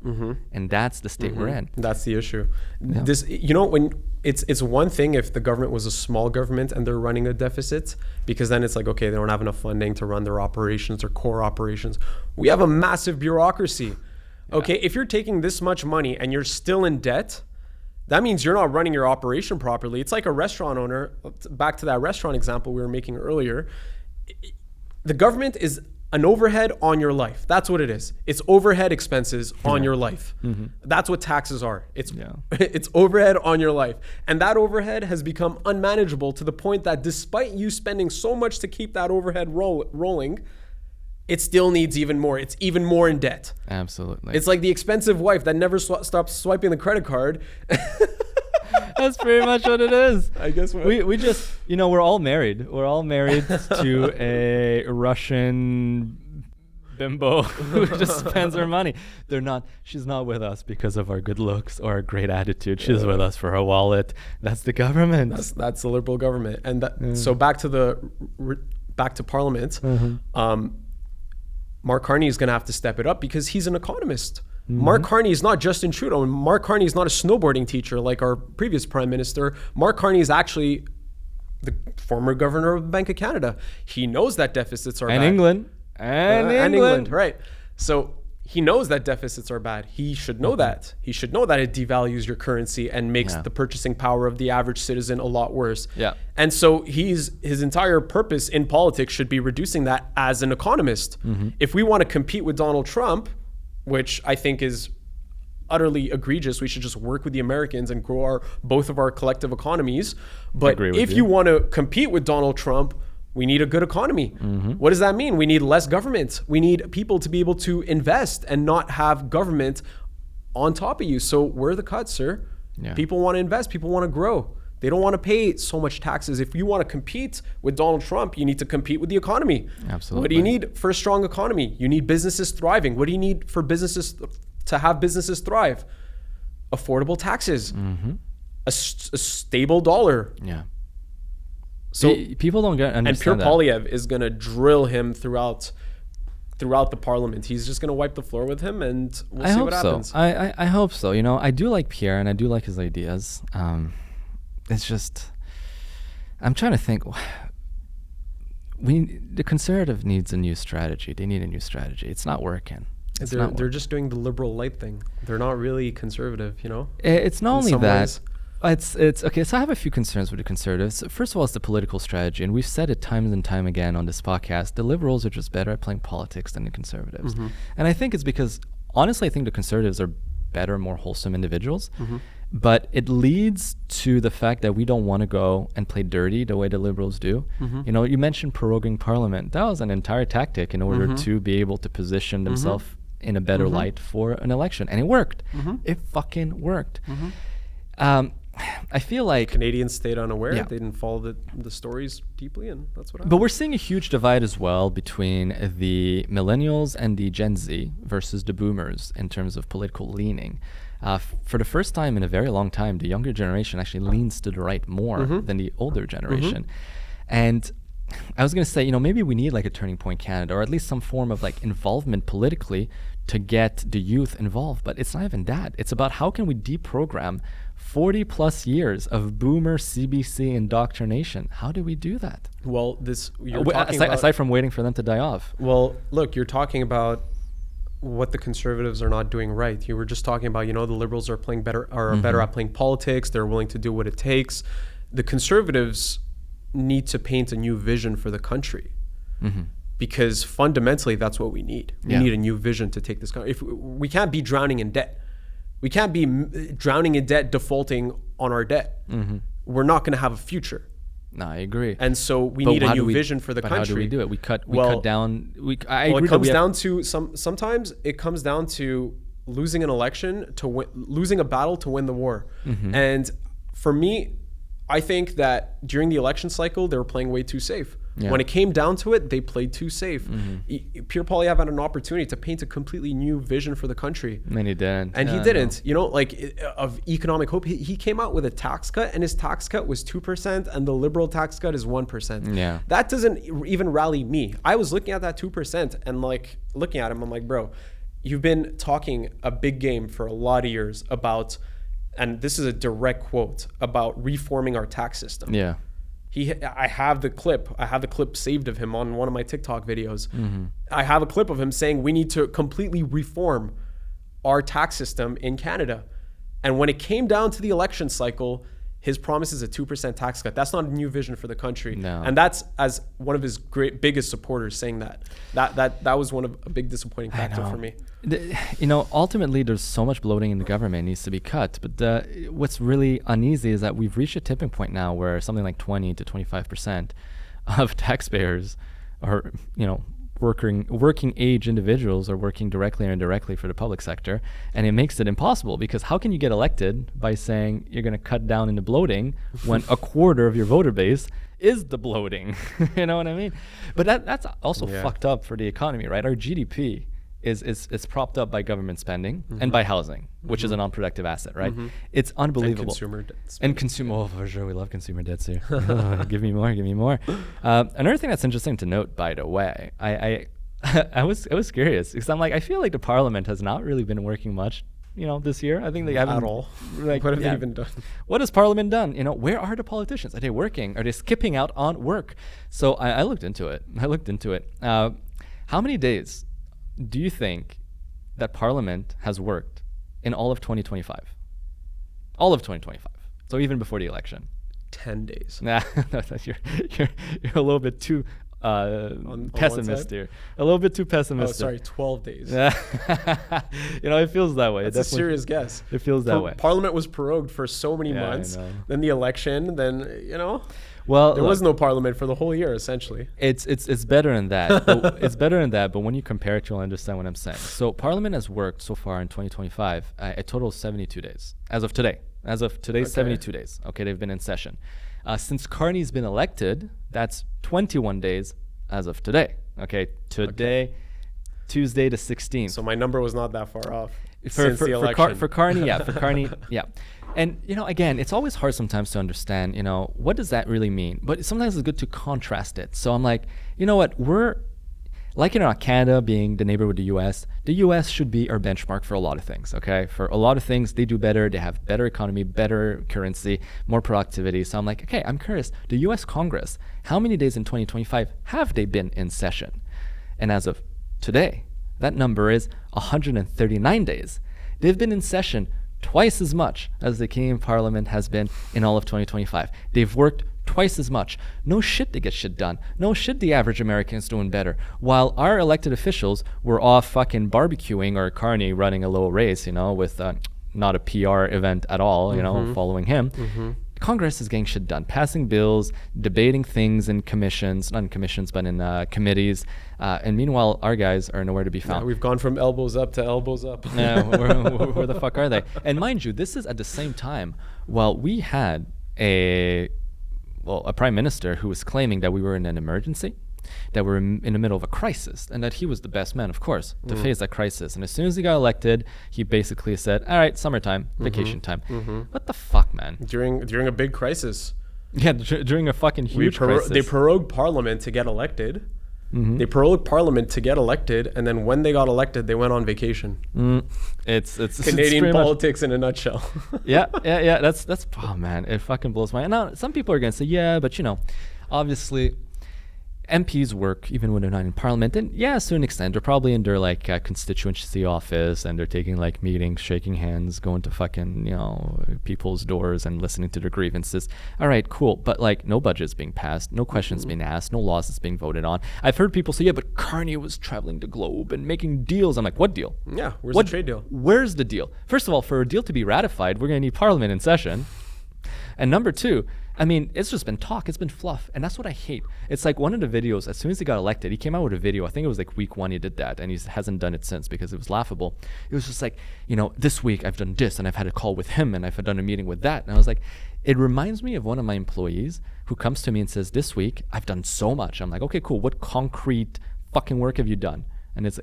and that's the state we're in. That's the issue. This, you know, when it's one thing if the government was a small government and they're running a deficit, because then it's like, okay, they don't have enough funding to run their operations, their core operations. We have a massive bureaucracy. Okay, if you're taking this much money and you're still in debt, that means you're not running your operation properly. It's like a restaurant owner. Back to that restaurant example we were making earlier. The government is an overhead on your life. That's what it is. It's overhead expenses on your life. That's what taxes are. It's overhead on your life. And that overhead has become unmanageable to the point that despite you spending so much to keep that overhead rolling, it still needs even more. It's even more in debt. Absolutely. It's like the expensive wife that never stops swiping the credit card. That's pretty much what it is. I guess we just, you know, we're all married. We're all married to a Russian bimbo who just spends her money. She's not with us because of our good looks or our great attitude. She's with us for her wallet. That's the government. That's the Liberal government. And so back to Parliament. Mark Carney is going to have to step it up because he's an economist. Mark Carney is not Justin Trudeau. Mark Carney is not a snowboarding teacher like our previous prime minister. Mark Carney is actually the former governor of the Bank of Canada. He knows that deficits are bad. England. And England. Right. So he knows that deficits are bad. He should know that. He should know that it devalues your currency and makes the purchasing power of the average citizen a lot worse. Yeah. And so his entire purpose in politics should be reducing that as an economist. If we want to compete with Donald Trump, which I think is utterly egregious, we should just work with the Americans and grow both of our collective economies. But if you want to compete with Donald Trump, we need a good economy. What does that mean? We need less government. We need people to be able to invest and not have government on top of you. So where are the cuts, sir? Yeah. People want to invest. People want to grow. They don't want to pay so much taxes. If you want to compete with Donald Trump, you need to compete with the economy. Absolutely. What do you need for a strong economy? You need businesses thriving. What do you need for businesses to have businesses thrive? Affordable taxes, a stable dollar. Yeah. So people don't understand and Pierre that. Poilievre is going to drill him throughout the parliament. He's just going to wipe the floor with him, and we'll see what happens. I hope so. You know, I do like Pierre, and I do like his ideas. It's just, I'm trying to think. The conservative needs a new strategy. They need a new strategy. It's not working. They're just doing the liberal light thing. They're not really conservative, you know? It's not only that. Ways. It's okay. So I have a few concerns with the conservatives. First of all, it's the political strategy, and we've said it time and time again on this podcast. The liberals are just better at playing politics than the conservatives, and I think it's because honestly, I think the conservatives are better, more wholesome individuals. But it leads to the fact that we don't want to go and play dirty the way the liberals do. You know, you mentioned proroguing parliament. That was an entire tactic in order to be able to position themselves in a better light for an election, and it worked. It fucking worked. I feel like Canadians stayed unaware. Yeah. They didn't follow the stories deeply, and that's what happened. But we're seeing a huge divide as well between the millennials and the Gen Z versus the boomers in terms of political leaning. For the first time in a very long time, the younger generation actually leans to the right more than the older generation. And I was going to say, you know, maybe we need like a Turning Point Canada, or at least some form of like involvement politically to get the youth involved. But it's not even that. It's about how can we deprogram 40 plus years of boomer CBC indoctrination. How do we do that? Well, you're talking about, aside from waiting for them to die off. Well, look, you're talking about what the conservatives are not doing right. You were just talking about, you know, the liberals are playing better, are better at playing politics. They're willing to do what it takes. The conservatives need to paint a new vision for the country, because fundamentally that's what we need. We need a new vision to take this country. If we can't be drowning in debt, we can't be drowning in debt, defaulting on our debt. We're not going to have a future. No, I agree. And so we need a new vision for the country. How do we do it? We cut down. It comes down to sometimes it comes down to losing an election losing a battle to win the war. And for me, I think that during the election cycle, they were playing way too safe. When it came down to it, they played too safe. Pierre Poilievre had an opportunity to paint a completely new vision for the country. And he didn't. And he didn't. You know, like of economic hope. He came out with a tax cut, and his tax cut was 2%, and the liberal tax cut is 1%. Yeah. That doesn't even rally me. I was looking at that 2% and like looking at him, I'm like, bro, you've been talking a big game for a lot of years about, and this is a direct quote, about reforming our tax system. Yeah. I have the clip. I have the clip saved of him on one of my TikTok videos. I have a clip of him saying we need to completely reform our tax system in Canada. And when it came down to the election cycle, his promise is a 2% tax cut. That's not a new vision for the country. No. And that's as one of his biggest supporters saying that. That was one of a big disappointing factor for me. You know, ultimately, there's so much bloating in the government needs to be cut. But what's really uneasy is that we've reached a tipping point now where something like 20 to 25% of taxpayers are, you know, working age individuals are working directly or indirectly for the public sector, and it makes it impossible, because how can you get elected by saying you're going to cut down in the bloating when a quarter of your voter base is the bloating? You know what I mean? But that's also fucked up for the economy, right? Our GDP is propped up by government spending and by housing, which is an unproductive asset, right? It's unbelievable. And consumer debt. And consumer, oh, for sure, we love consumer debts here. Give me more, give me more. Another thing that's interesting to note, by the way, I was curious, because I'm like, I feel like the parliament has not really been working much, you know, this year. I think they haven't at all. Like, what have they even done? What has Parliament done? You know, where are the politicians? Are they working? Are they skipping out on work? So I looked into it. How many days do you think that Parliament has worked in all of 2025. All of 2025. So even before the election. 10 days. Nah, you're a little bit too pessimist here. A little bit too pessimistic. Oh, sorry, 12 days. You know, it feels that way. That's a serious guess. It feels that way. Parliament was prorogued for so many months. Then the election, then, you know. Well, there was no parliament for the whole year, essentially. It's better than that. It's better than that, but when you compare it, you'll understand what I'm saying. So Parliament has worked so far in 2025 a total of 72 days. As of today. As of today, 72 days. Okay, they've been in session. Since Carney's been elected, that's 21 days as of today. Okay, today, Tuesday the 16th. So my number was not that far off since the election. For Carney, yeah. For Carney, yeah. And, you know, again, it's always hard sometimes to understand, you know, what does that really mean? But sometimes it's good to contrast it. So I'm like, you know what, we're, like, you know, Canada being the neighbor with the US should be our benchmark for a lot of things, okay? For a lot of things, they do better. They have better economy, better currency, more productivity. So I'm like, okay, I'm curious, the US Congress, how many days in 2025 have they been in session? And as of today, that number is 139 days. They've been in session twice as much as the Canadian Parliament has been in all of 2025. They've worked twice as much. No shit they get shit done. No shit the average American is doing better. While our elected officials were off fucking barbecuing or Carney running a little race, you know, with not a PR event at all, you know, following him. Congress is getting shit done, passing bills, debating things in commissions, not in commissions, but in committees. And meanwhile, our guys are nowhere to be found. Yeah, we've gone from elbows up to elbows up. Yeah, where the fuck are they? And mind you, this is at the same time while we had a prime minister who was claiming that we were in an emergency, that we're in the middle of a crisis, and that he was the best man, of course, to face that crisis. And as soon as he got elected, he basically said, all right, summertime, vacation time. What the fuck, man? During a big crisis. Yeah, during a fucking huge crisis. They prorogued Parliament to get elected. They prorogued Parliament to get elected, and then when they got elected, they went on vacation. It's Canadian politics in a nutshell. Yeah. That's oh man, it fucking blows my. Now some people are gonna say, yeah, but you know, obviously, MPs work even when they're not in Parliament, and yeah, to an extent, they're probably in their like constituency office, and they're taking like meetings, shaking hands, going to fucking, you know, people's doors and listening to their grievances. All right, cool, but like no budget's being passed, no questions being asked, no laws is being voted on. I've heard people say, yeah, but Carney was traveling the globe and making deals. I'm like, what deal? Yeah, where's the trade deal? Where's the deal? First of all, for a deal to be ratified, we're gonna need Parliament in session. And number two, I mean, it's just been talk. It's been fluff. And that's what I hate. It's like one of the videos, as soon as he got elected, he came out with a video. I think it was like week 1 he did that. And he hasn't done it since because it was laughable. It was just like, you know, this week I've done this and I've had a call with him and I've done a meeting with that. And I was like, it reminds me of one of my employees who comes to me and says, this week I've done so much. I'm like, okay, cool. What concrete fucking work have you done? And it's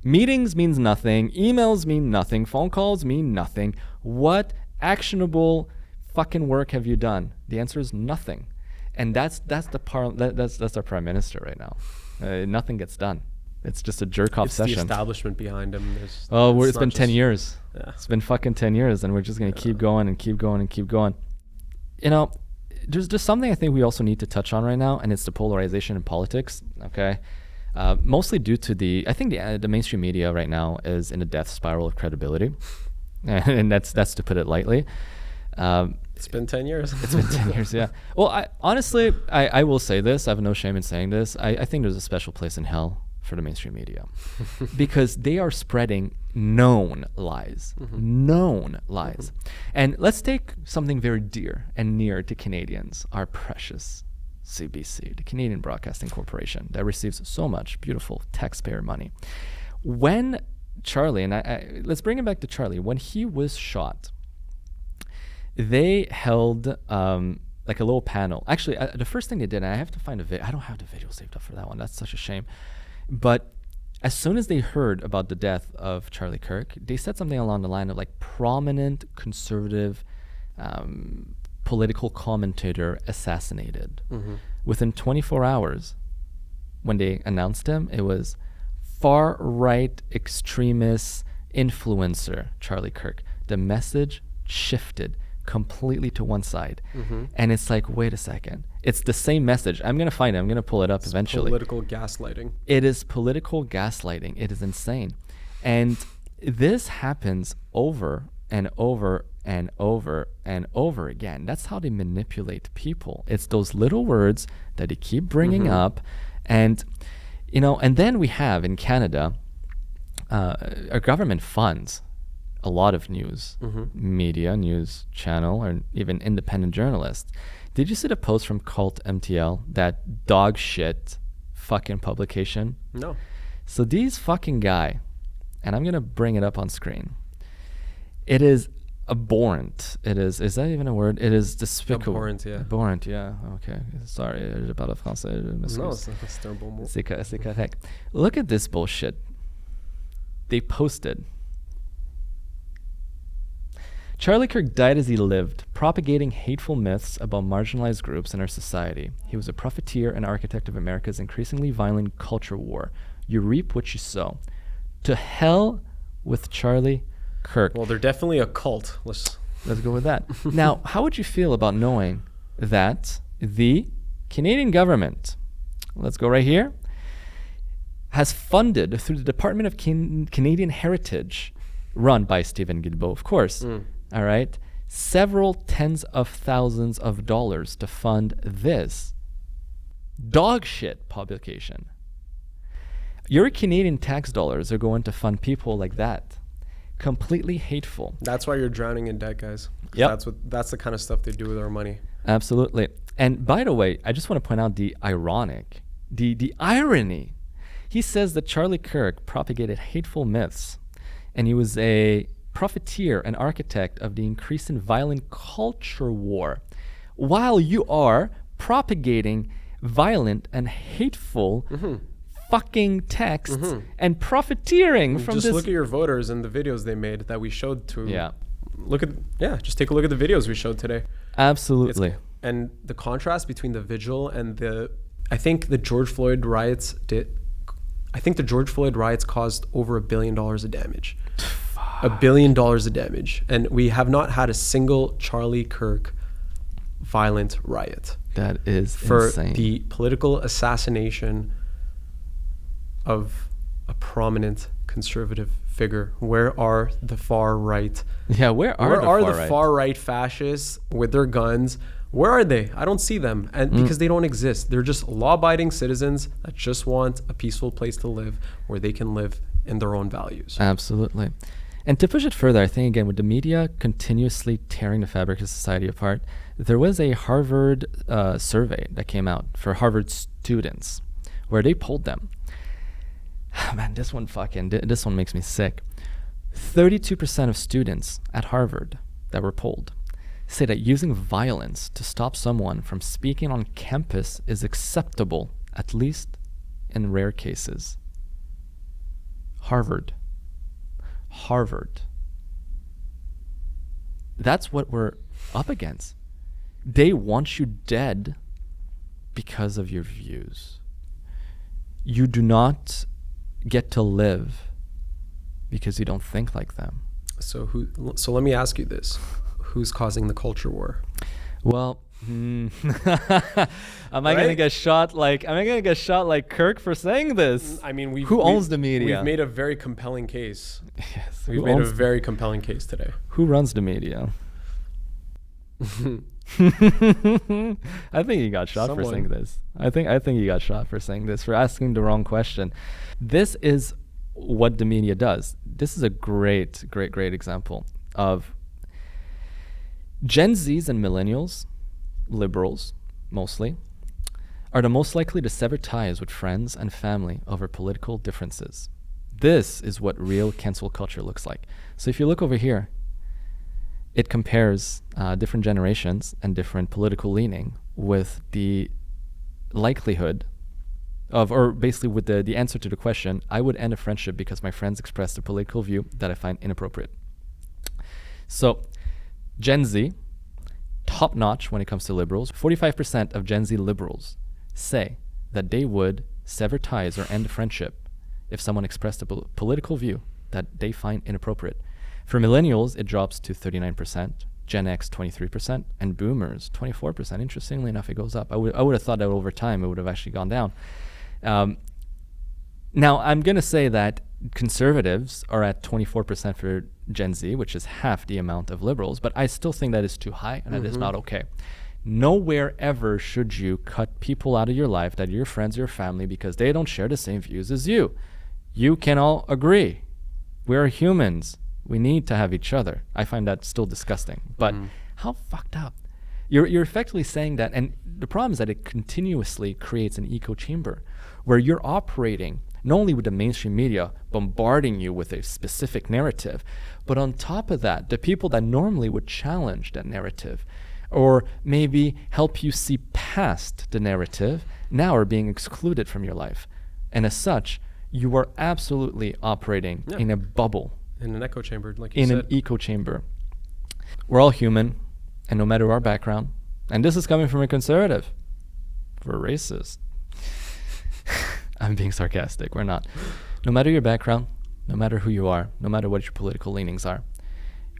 meetings means nothing. Emails mean nothing. Phone calls mean nothing. What actionable fucking work have you done? The answer is nothing. And that's our prime minister right now. Nothing gets done. It's just a jerk-off it's session. The establishment behind him. It's been 10 years. Yeah. It's been fucking 10 years, and we're just going to keep going and keep going and keep going. You know, there's just something I think we also need to touch on right now, and it's the polarization in politics, okay? Mostly due to I think the mainstream media right now is in a death spiral of credibility. And that's to put it lightly. It's been 10 years. It's been 10 years, yeah. Well, I will say this. I have no shame in saying this. I think there's a special place in hell for the mainstream media because they are spreading known lies. Known lies. And let's take something very dear and near to Canadians, our precious CBC, the Canadian Broadcasting Corporation, that receives so much beautiful taxpayer money. When Charlie, and let's bring it back to Charlie, when he was shot, they held like a little panel. Actually, the first thing they did, and I have to find a video. I don't have the video saved up for that one. That's such a shame. But as soon as they heard about the death of Charlie Kirk, they said something along the line of like prominent conservative political commentator assassinated. Within 24 hours, when they announced him, it was far-right extremist influencer Charlie Kirk. The message shifted completely to one side. And it's like, wait a second. It's the same message. I'm going to find it. I'm going to pull it up eventually. Political gaslighting. It is political gaslighting. It is insane. And this happens over and over and over and over again. That's how they manipulate people. It's those little words that they keep bringing up. And, you know, and then we have in Canada, our government funds a lot of news media, news channel, or even independent journalists. Did you see the post from CULTMTL, that dog shit fucking publication? No. So these fucking guy, and I'm gonna bring it up on screen. It is abhorrent. It is that even a word? It is despicable. Abhorrent, yeah. Abhorrent, yeah. Okay. Sorry, je parle français. Je m'excuse. No, c'est un bon mot. C'est correct. Look at this bullshit. They posted. Charlie Kirk died as he lived, propagating hateful myths about marginalized groups in our society. He was a profiteer and architect of America's increasingly violent culture war. You reap what you sow. To hell with Charlie Kirk. Well, they're definitely a cult. Let's go with that. Now, how would you feel about knowing that the Canadian government, let's go right here, has funded through the Department of Canadian Heritage, run by Stephen Guilbeault, of course, all right, several tens of thousands of dollars to fund this dog shit publication. Your Canadian tax dollars are going to fund people like that. Completely hateful. That's why you're drowning in debt, guys. Yep. That's the kind of stuff they do with our money. Absolutely. And by the way, I just want to point out the irony. He says that Charlie Kirk propagated hateful myths, and he was a profiteer and architect of the increase in violent culture war, while you are propagating violent and hateful fucking texts and profiteering from just this. Look at your voters and the videos they made that we showed to. Yeah. Just take a look at the videos we showed today. Absolutely. And the contrast between the vigil and I think the George Floyd riots caused over $1 billion of damage. $1 billion of damage. And we have not had a single Charlie Kirk violent riot. That is for insane. The political assassination of a prominent conservative figure. Where are the far right? Yeah, where are the far right fascists with their guns? Where are they? I don't see them. And because they don't exist. They're just law-abiding citizens that just want a peaceful place to live where they can live in their own values. Absolutely. And to push it further, I think, again, with the media continuously tearing the fabric of society apart, there was a Harvard survey that came out for Harvard students where they polled them. Man, this one makes me sick. 32% of students at Harvard that were polled say that using violence to stop someone from speaking on campus is acceptable, at least in rare cases. Harvard. That's what we're up against. They want you dead because of your views. You do not get to live because you don't think like them. So let me ask you this. Who's causing the culture war? Well, am I gonna get shot like Kirk for saying this? I mean, who owns the media? We've made a very compelling case. Yes, we've made a very compelling case today. Who runs the media? I think he got shot for saying this. I think he got shot for saying this, for asking the wrong question. This is what the media does. This is a great example of Gen Zs and millennials, liberals mostly, are the most likely to sever ties with friends and family over political differences. This is what real cancel culture looks like. So if you look over here, it compares different generations and different political leaning with the likelihood of, or basically with the answer to the question, I would end a friendship because my friends expressed a political view that I find inappropriate. So Gen Z, top notch when it comes to liberals. 45% of Gen Z liberals say that they would sever ties or end a friendship if someone expressed a political view that they find inappropriate. For millennials, it drops to 39%, Gen X 23%, and boomers 24%. Interestingly enough, it goes up. I would have thought that over time it would have actually gone down. Now, I'm going to say that conservatives are at 24% for Gen Z, which is half the amount of liberals, but I still think that is too high, and that is not okay. Nowhere ever should you cut people out of your life that are your friends or your family because they don't share the same views as you. You can all agree. We're humans. We need to have each other. I find that still disgusting. But how fucked up? You're effectively saying that, and the problem is that it continuously creates an echo chamber where you're operating not only with the mainstream media bombarding you with a specific narrative, but on top of that, the people that normally would challenge that narrative or maybe help you see past the narrative now are being excluded from your life. And as such, you are absolutely operating in a bubble. In an echo chamber, like you said. In an echo chamber. We're all human, and no matter our background, and this is coming from a conservative, we're racist. I'm being sarcastic, we're not. No matter your background, no matter who you are, no matter what your political leanings are,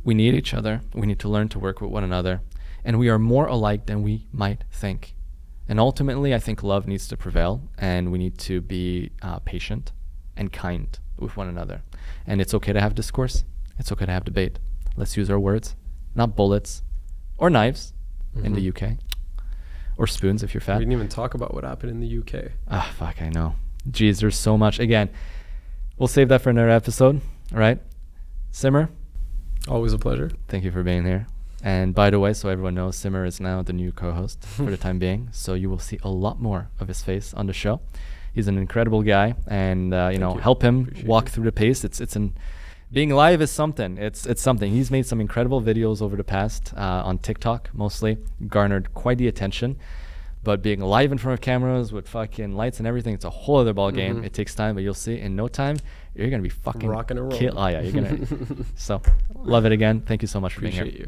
we need each other. We need to learn to work with one another. And we are more alike than we might think. And ultimately, I think love needs to prevail, and we need to be patient and kind with one another. And it's okay to have discourse. It's okay to have debate. Let's use our words, not bullets or knives in the UK, or spoons if you're fat. We didn't even talk about what happened in the UK. Ah, fuck, I know. Jeez, there's so much. Again, we'll save that for another episode, all right? Simar. Always a pleasure. Thank you for being here. And by the way, so everyone knows, Simar is now the new co-host for the time being. So you will see a lot more of his face on the show. He's an incredible guy, and help him walk through the pace. Being live is something. It's something. He's made some incredible videos over the past on TikTok, mostly garnered quite the attention. But being live in front of cameras with fucking lights and everything, it's a whole other ball game. It takes time, but you'll see in no time you're gonna be fucking rocking and rolling. You're gonna. So love it again. Thank you so much for being here. Appreciate you.